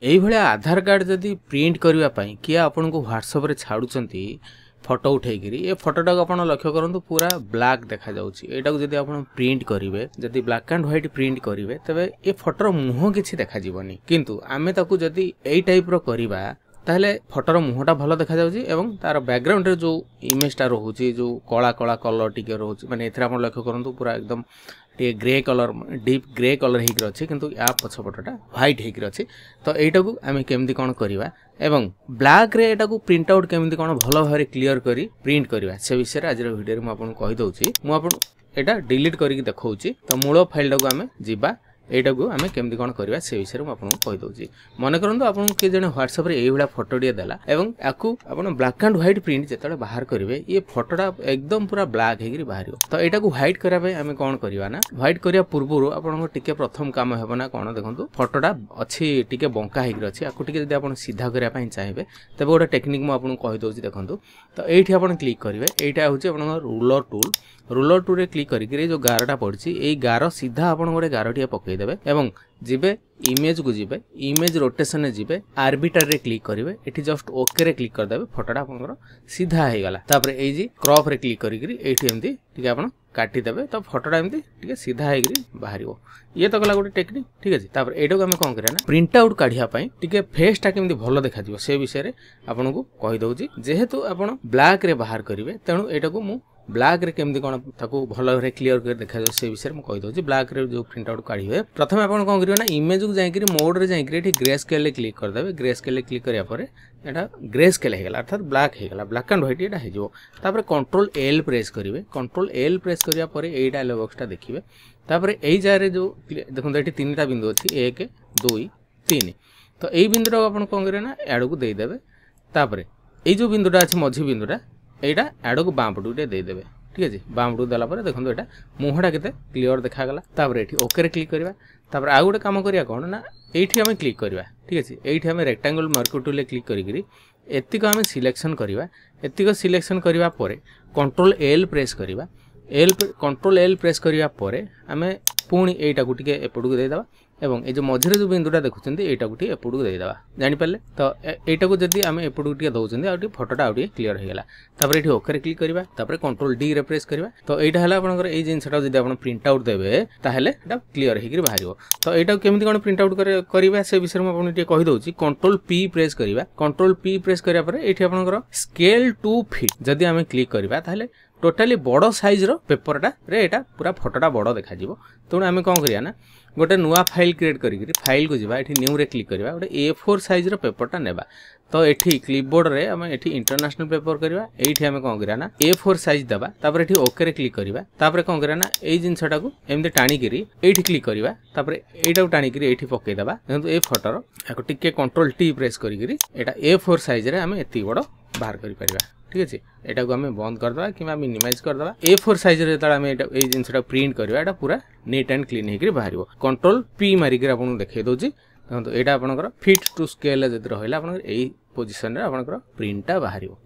यही भाया आधार कार्ड जदि प्रिंट करने किए आपन को व्हाट्सएप रे छाड़ुचंती फोटो उठेकरी ये फोटोटा को आप लक्ष्य करूँ पूरा ब्लैक देखा जाऊँगी को जब आप प्रिंट करेंगे जदि ब्लैक एंड व्हाइट प्रिंट करेंगे तेज ये फोटोर मुह किसी देखाଯିबनी किंतु आमे ताकू जदि एई टाइप रो करिबा ताहले फोटोर मुहटा भल देखा जाउची एवं तार बैकग्राउंड रे जो इमेजटा रोहुची जो कला कला कलर टिके रोहुची माने एथरा आपण लक्ष्य करंतु पूरा एकदम टे grey colour deep grey colour हेक रछि किंतु या पछपटटा व्हाइट हेक रछि तो एटा को आमे केमदी कोन करिवा एवं ब्लैक रे एटा को प्रिंट आउट केमदी कोन भलो भारे क्लियर करी प्रिंट करिवा से विषय रे आज रो वीडियो रे म आपन कहि दउची म आपन एटा डिलीट करिक देखौची तो मूल फाइल टाको आमे जिबा एटा को आमे केमदी कोन करबा से विषय में आपन कहि दउची मन करंतु आपन के जने व्हाट्सएप रे एही बडा फोटो दिया देला एवं याकू आपन ब्लैक एंड व्हाइट प्रिंट जेतले बाहर करिवे ये फोटोटा एकदम पूरा ब्लैक हेगिरी बाहरियो तो एटा को व्हाइट करा पे आमे कोन करबा ना व्हाइट करिया पूर्वरु आपन को टिके प्रथम काम हेबो ना कोन देखंतु फोटोटा अछि टिके बंका हेगिर अछि याकू टिके जदि आपन सीधा करिया पई चाहिबे तबे गोटे टेक्निक म आपन कहि दउची देखंतु तो एठी आपन क्लिक करिवे एटा होची आपन रूलर टूल रे क्लिक करिके जो गारटा पड़छि एई गार सीधा आपन गोटे गारटिया पकई देबे एवं जिबे इमेज को जिबे इमेज रोटेशन रे जिबे आर्बिटर रे क्लिक करिवे एठी जस्ट ओके रे क्लिक कर देबे फोटोटा आपनकर सीधा हे गला तापर एई जी क्रॉप रे क्लिक करिकरी एठी एमती ठीक आपन काटी देबे तो फोटोटा एमती ठीक सीधा हे गिरी बाहरियो ये तो गला गोटे टेक्निक ठीक अछि तापर एडो को हम कोन करिया ना प्रिंट आउट काढिया पई ठीक फेस टा केमती भलो देखा दिबो से विषय रे आपन को कहि दउची जेहेतु आपन ब्लैक रे बाहर करिवे तेनु एटा को मु ब्लैक रे केमती कोन ताको भलो रे क्लियर कर देखा जाय से विषय में कहि दउची ब्लैक रे जो प्रिंट आउट काढिवे प्रथम आपन कोन करियो ना इमेज को जाई करी मोड रे जाई करी एठी ग्रे स्केल रे क्लिक कर देबे ग्रे स्केल रे क्लिक करिया परे एटा ग्रे स्केल हे गेला अर्थात ब्लैक हे गेला ब्लैक एंड व्हाइट एटा हे जो तापर कंट्रोल एल प्रेस करिवे कंट्रोल एल प्रेस करिया परे एई डायलॉग बॉक्सटा देखिवे तापर एई जारे जो देखो एठी तीनटा बिंदु अछि 1 2 3 तो एई बिंदुटा आपन कोन करे ना एडो को देई देबे तापर एई जो बिंदुटा अछि मझी बिंदुटा एटा एडो को बाम पटुटे देई देबे ठीक अछि बाम पटु देला परे देखंतु एटा मुहटा केते क्लियर देखा गला तापर एठी ओके रे क्लिक करबा तापर आ गोटे काम करिया कोन ना एठी हम क्लिक करबा ठीक अछि एठी हम रेक्टेंगल मार्कर टूल ले क्लिक करिकरी एतिको हम सिलेक्शन करबा एतिको सिलेक्शन करबा परे कंट्रोल एल प्रेस करबा कंट्रोल एल प्रेस करबा परे हमें पुणी एटा को टिके एपडू दे देबा एवं ए जो मझरे जो बिंदुटा देखुचंदी एटा को टिके एपडू दे देबा जानि पाले तो एटा को जदी हम एपडू टिके दउचंदी आ टिके फोटोटा आ टिके क्लियर हो गेला तापर एठी ओके रे क्लिक करबा तापर कंट्रोल डी रे प्रेस करबा तो एटा हला आपनकर ए जिंसटा जदी आपन प्रिंट आउट देबे ताहले एटा क्लियर हेगिर बाहरियो तो एटा केमिति कोन प्रिंट आउट करबा से विषय में आपन टिके कहि दउची कंट्रोल पी प्रेस करबा कंट्रोल पी प्रेस करिया पर एठी आपनकर स्केल टू फिट जदी हम क्लिक करबा ताहले टोटाली बड़ साइज रो पेपरटा रे एटा पूरा फोटोटा बड़ देखा जिवो तो आमे कोन करिया ना गोटे नुआ फाइल क्रिएट करी फाइल को जिबा एठी न्यू रे क्लिक करबा गोटे A4 साइज रो पेपरटा नेबा तो एठी क्लिपबोर्ड रे हम एठी इंटरनेशनल पेपर करबा एठी हम कोन करिया ना A4 साइज दबा तापर एठी ओके रे क्लिक करबा तापर कोन करिया ना एई जिंसटा को एमते टाणी करी एठी क्लिक करबा तापर एटा को टाणी करी एठी पके दबा देखंतु ए फोटो रो एको टिके कंट्रोल टी प्रेस करी एटा A4 साइज रे हम एती बड़ बाहर करि परिबा ठीक अछि एटा को हमें बंद कर दबा किबा मिनिमाइज कर दबा A4 साइज रे तळा हमें एटा ए जिंसटा प्रिंट करबा एटा पूरा नीट एंड क्लीन हेकरी बाहरियो कंट्रोल पी मारी के आपन देखाइ दोची देखंतु एटा आपनकर फिट टू स्केल जदी रहइला आपनकर एई पोजीशन रे आपनकर प्रिंटटा बाहरियो।